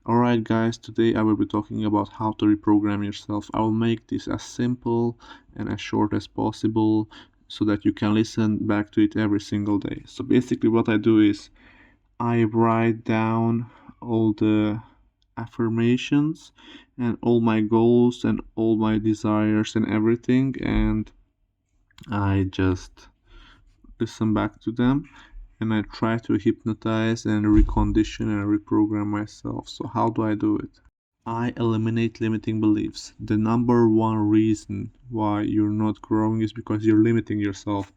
Alright guys, today I will be talking about how to reprogram yourself. I will make this as simple and as short as possible so that you can listen back to it every single day. So basically what I do is I write down all the affirmations and all my goals and all my desires and everything, and I just listen back to them, and I try to hypnotize and recondition and reprogram myself. So how do I do it? I eliminate limiting beliefs. The number one reason why you're not growing is because you're limiting yourself.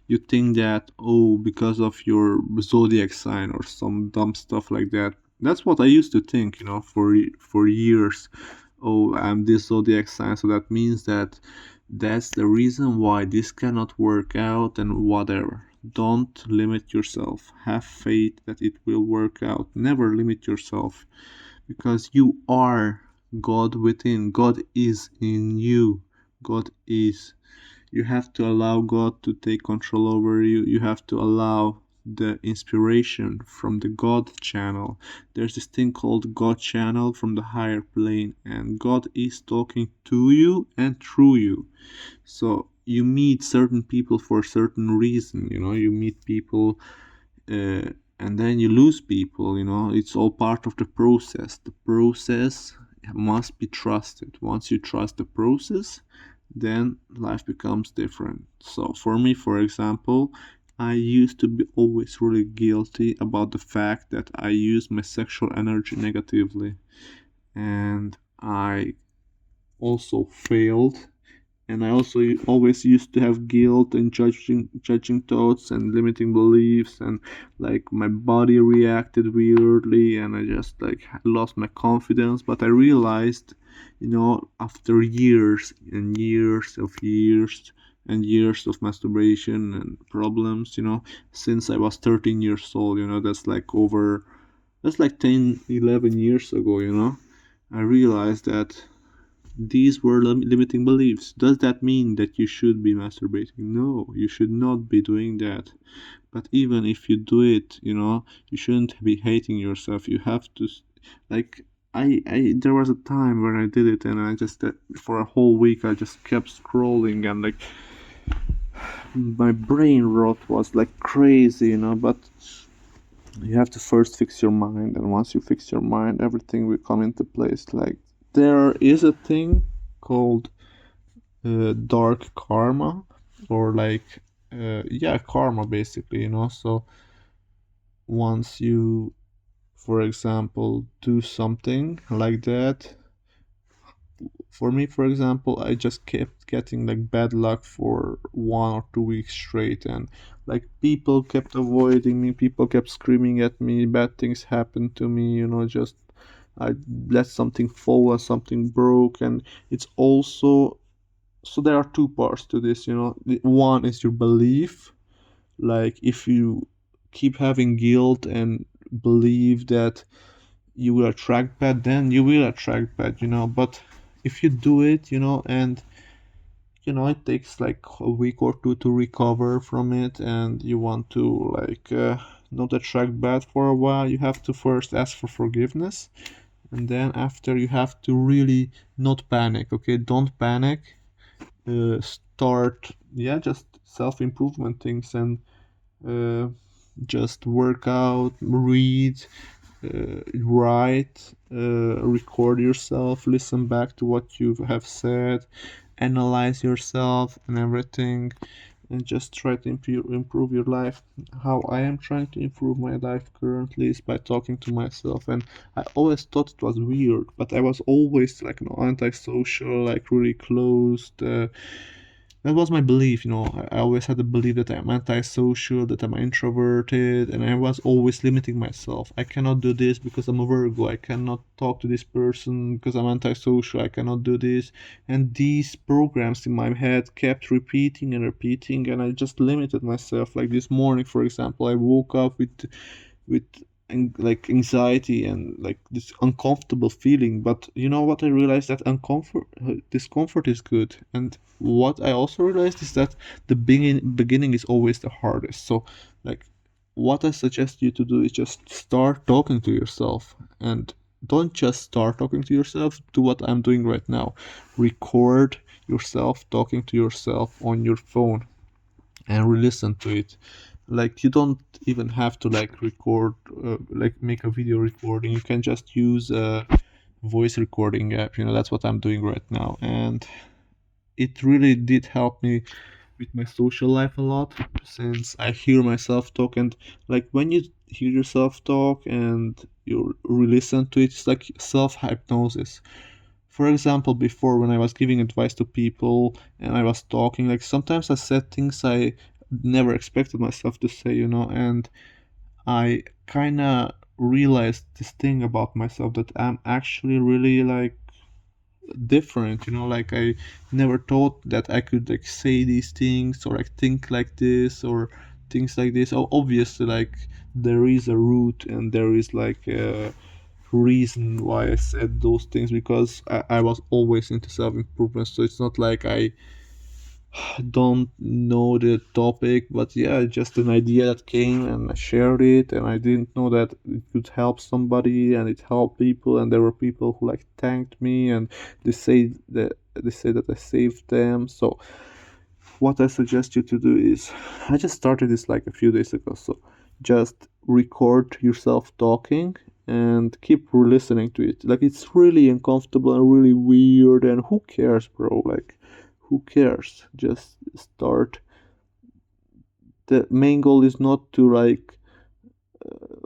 You think that, oh, because of your zodiac sign or some dumb stuff like that. That's what I used to think, for years. Oh, I'm this zodiac sign, so that means that that's the reason why this cannot work out and whatever. Don't limit yourself. Have faith that it will work out. Never limit yourself because you are God within. God is in you. God is. You have to allow God to take control over you. You have to allow the inspiration from the God channel. There's this thing called God channel from the higher plane, and God is talking to you and through you. So you meet certain people for a certain reason. You meet people, and then you lose people. It's all part of the process. The process must be trusted. Once you trust the process, then life becomes different. So for me, for example, I used to be always really guilty about the fact that I use my sexual energy negatively, and I also failed, and I also always used to have guilt and judging thoughts and limiting beliefs, and like my body reacted weirdly, and I just like lost my confidence. But I realized, after years and years of masturbation and problems, since I was 13 years old, that's like 10, 11 years ago, I realized that these were limiting beliefs. Does that mean that you should be masturbating? No, you should not be doing that. But even if you do it, you shouldn't be hating yourself. You have to, like, there was a time when I did it, and I just, for a whole week, I just kept scrolling, and like, my brain rot was like crazy, but you have to first fix your mind, and once you fix your mind, everything will come into place. Like, there is a thing called dark karma, or like, yeah, karma basically. So once you, for example, do something like that, for me, for example, I just kept getting like bad luck for 1 or 2 weeks straight, and like people kept avoiding me, people kept screaming at me, bad things happened to me, just I let something fall and something broke. And it's also, so there are two parts to this. One is your belief. Like, if you keep having guilt and believe that you will attract bad, then you will attract bad. But if you do it, and it takes like a week or two to recover from it, and you want to like, not attract bad for a while, you have to first ask for forgiveness, and then after, you have to really not panic. Okay, don't panic. Start, yeah, just self improvement things, and uh, just work out, read, write, record yourself, listen back to what you have said, analyze yourself and everything, and just try to improve your life. How I am trying to improve my life currently is by talking to myself. And I always thought it was weird, but I was always like, antisocial, like really closed. That was my belief. I always had the belief that I'm antisocial, that I'm introverted, and I was always limiting myself. I cannot do this because I'm a Virgo. I cannot talk to this person because I'm antisocial. I cannot do this. And these programs in my head kept repeating and repeating, and I just limited myself. Like this morning, for example, I woke up with like anxiety and like this uncomfortable feeling. But you know what, I realized that discomfort is good. And what I also realized is that the beginning is always the hardest. So like, what I suggest you to do is just start talking to yourself, and don't just start talking to yourself, do what I'm doing right now. Record yourself talking to yourself on your phone and re-listen to it. Like, you don't even have to like record, like make a video recording. You can just use a voice recording app. That's what I'm doing right now, and it really did help me with my social life a lot, since I hear myself talk. And like, when you hear yourself talk and you re-listen to it, it's like self-hypnosis. For example, before, when I was giving advice to people and I was talking, like, sometimes I said things I never expected myself to say, and I kind of realized this thing about myself, that I'm actually really like different. Like, I never thought that I could like say these things, or like think like this, or things like this. Obviously, like, there is a root and there is like a reason why I said those things, because I was always into self-improvement. So it's not like I don't know the topic, but yeah, just an idea that came and I shared it, and I didn't know that it could help somebody, and it helped people, and there were people who like thanked me, and they say that I saved them. So what I suggest you to do is, I just started this like a few days ago. So just record yourself talking and keep listening to it. Like, it's really uncomfortable and really weird, and who cares, bro? Like, who cares? Just start. The main goal is not to like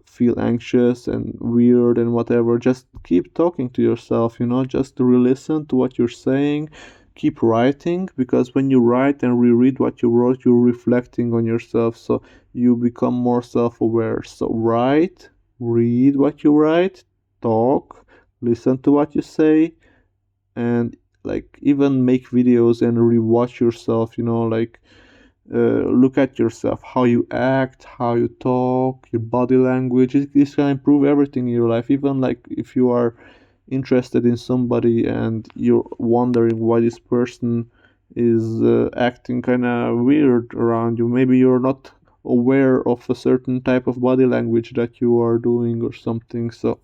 feel anxious and weird and whatever. Just keep talking to yourself, just to re-listen to what you're saying. Keep writing, because when you write and reread what you wrote, you're reflecting on yourself, so you become more self-aware. So write, read what you write, talk, listen to what you say, and like even make videos and rewatch yourself, like, look at yourself, how you act, how you talk, your body language. This can improve everything in your life. Even like if you are interested in somebody and you're wondering why this person is acting kind of weird around you, maybe you're not aware of a certain type of body language that you are doing or something. So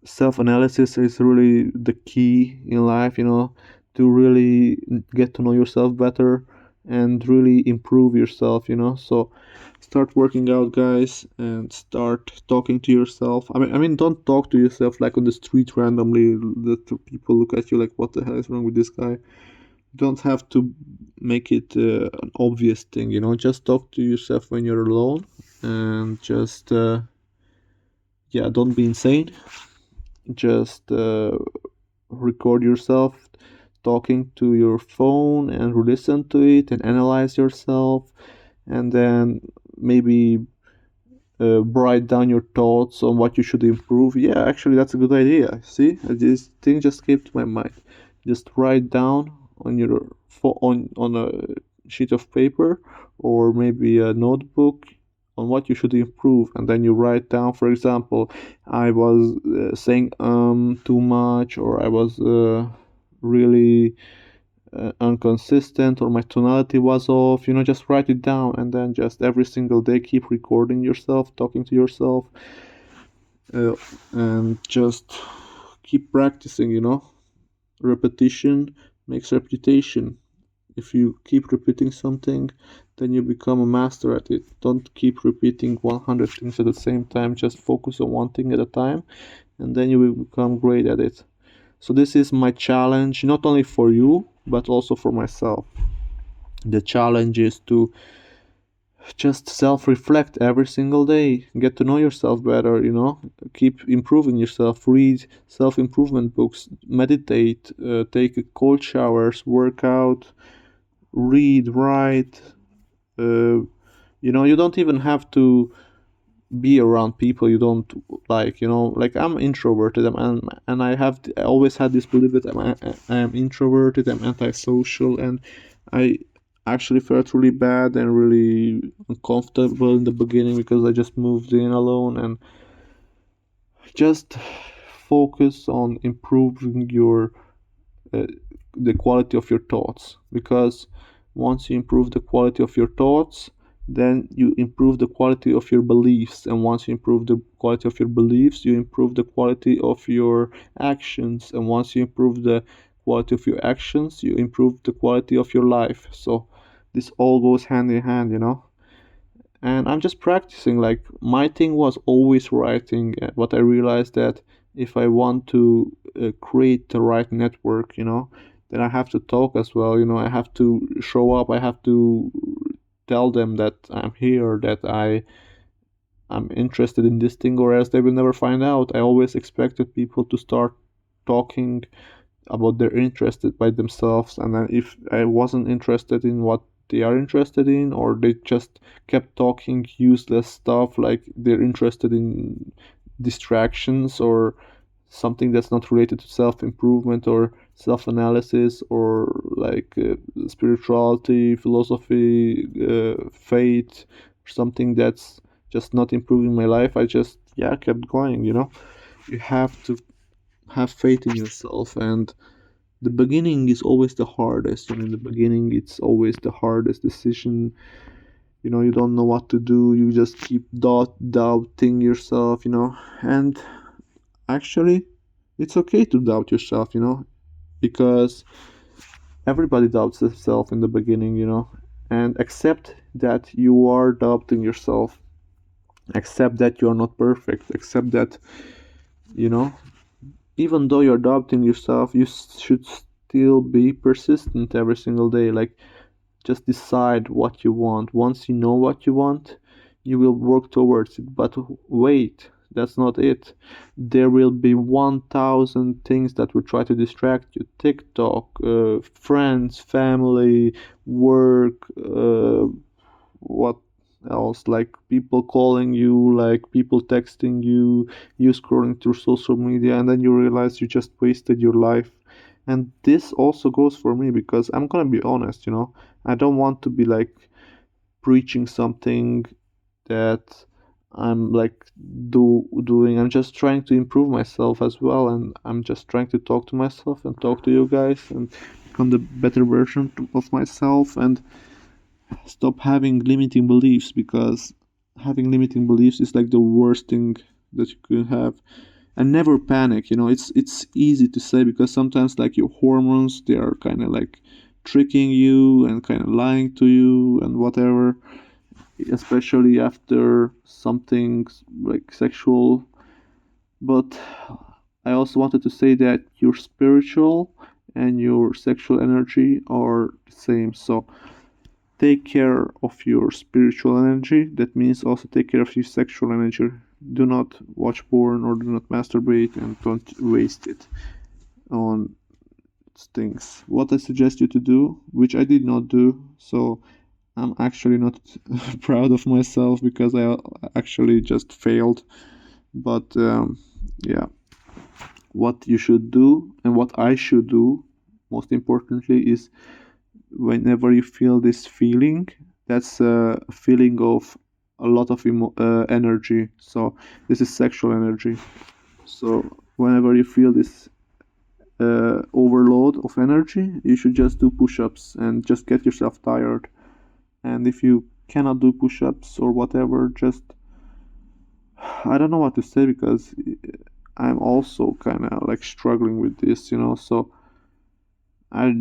self-analysis is really the key in life, to really get to know yourself better and really improve yourself. So start working out, guys, and start talking to yourself. I mean, don't talk to yourself like on the street randomly, that people look at you like, what the hell is wrong with this guy? You don't have to make it an obvious thing. Just talk to yourself when you're alone, and just yeah, don't be insane. Just record yourself talking to your phone and listen to it and analyze yourself, and then maybe write down your thoughts on what you should improve. Yeah, actually, that's a good idea. See, this thing just came to my mind. Just write down on your on a sheet of paper, or maybe a notebook, on what you should improve, and then you write down. For example, I was saying too much, or I was really inconsistent, or my tonality was off. Just write it down, and then just every single day keep recording yourself talking to yourself, uh, and just keep practicing. Repetition makes reputation. If you keep repeating something, then you become a master at it. Don't keep repeating 100 things at the same time. Just focus on one thing at a time, and then you will become great at it. So this is my challenge, not only for you, but also for myself. The challenge is to just self-reflect every single day, get to know yourself better, keep improving yourself, read self-improvement books, meditate, take cold showers, work out, read, write. You don't even have to be around people you don't like. Like, I'm introverted, and I always had this belief that I'm introverted, I'm antisocial, and I actually felt really bad and really uncomfortable in the beginning, because I just moved in alone. And just focus on improving your uh, the quality of your thoughts, because once you improve the quality of your thoughts, then you improve the quality of your beliefs, and once you improve the quality of your beliefs, you improve the quality of your actions, and once you improve the quality of your actions, you improve the quality of your life. So this all goes hand in hand, and I'm just practicing. Like, my thing was always writing, but I realized that if I want to create the right network, then I have to talk as well. I have to show up. I have to tell them that I'm here, that I'm interested in this thing, or else they will never find out. I always expected people to start talking about their interest by themselves, and then if I wasn't interested in what they are interested in, or they just kept talking useless stuff, like they're interested in distractions or something that's not related to self-improvement or self-analysis, or like spirituality, philosophy, faith, or something that's just not improving my life, I just, yeah, kept going. You have to have faith in yourself, and the beginning is always the hardest. In the beginning, it's always the hardest decision. You don't know what to do. You just keep doubting yourself. And actually, it's okay to doubt yourself. Because everybody doubts themselves in the beginning. And accept that you are doubting yourself. Accept that you're not perfect. Accept that, you know, even though you're doubting yourself, you should still be persistent every single day. Like, just decide what you want. Once you know what you want, you will work towards it. But wait, that's not it. There will be 1,000 things that will try to distract you: TikTok, friends, family, work, what else, like people calling you, like people texting you, you scrolling through social media, and then you realize you just wasted your life. And this also goes for me, because I'm gonna be honest, I don't want to be like preaching something that I'm like doing. I'm just trying to improve myself as well, and I'm just trying to talk to myself and talk to you guys and become the better version of myself, and stop having limiting beliefs, because having limiting beliefs is like the worst thing that you could have. And never panic. It's easy to say, because sometimes like your hormones, they are kind of like tricking you and kind of lying to you and whatever, especially after something like sexual. But I also wanted to say that your spiritual and your sexual energy are the same. So take care of your spiritual energy. That means also take care of your sexual energy. Do not watch porn or do not masturbate, and don't waste it on things. What I suggest you to do, which I did not do, so I'm actually not proud of myself, because I actually just failed. But yeah, what you should do and what I should do, most importantly, is whenever you feel this feeling, that's a feeling of a lot of energy. So this is sexual energy. So whenever you feel this overload of energy, you should just do push-ups and just get yourself tired. And if you cannot do push-ups or whatever, just, I don't know what to say, because I'm also kind of like struggling with this, so I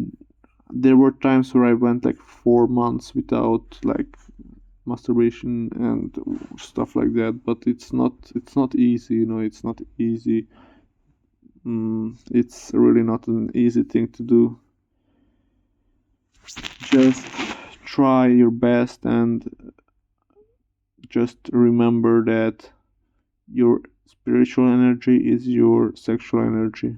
there were times where I went like 4 months without like masturbation and stuff like that. But it's not easy. It's not easy. It's really not an easy thing to do. Just try your best, and just remember that your spiritual energy is your sexual energy.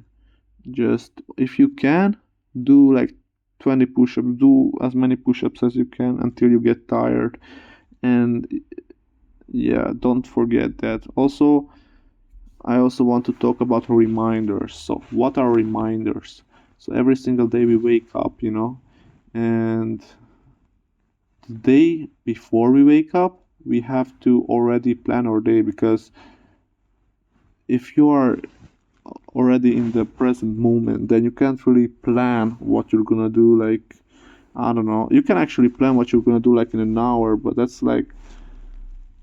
Just, if you can, do like 20 push-ups. Do as many push-ups as you can until you get tired. And yeah, don't forget that. Also, I also want to talk about reminders. So what are reminders? So every single day we wake up, and the day before we wake up, we have to already plan our day, because if you are already in the present moment, then you can't really plan what you're gonna do, like I don't know. You can actually plan what you're gonna do like in an hour, but that's like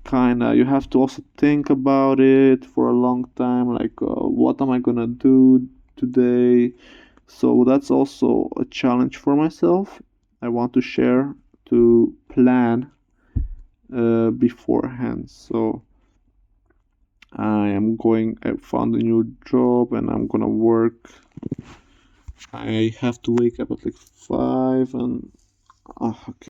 kinda, you have to also think about it for a long time, like what am I gonna do today. So that's also a challenge for myself. I want to share, to plan beforehand. So I found a new job and I'm gonna work. I have to wake up at like 5 and okay.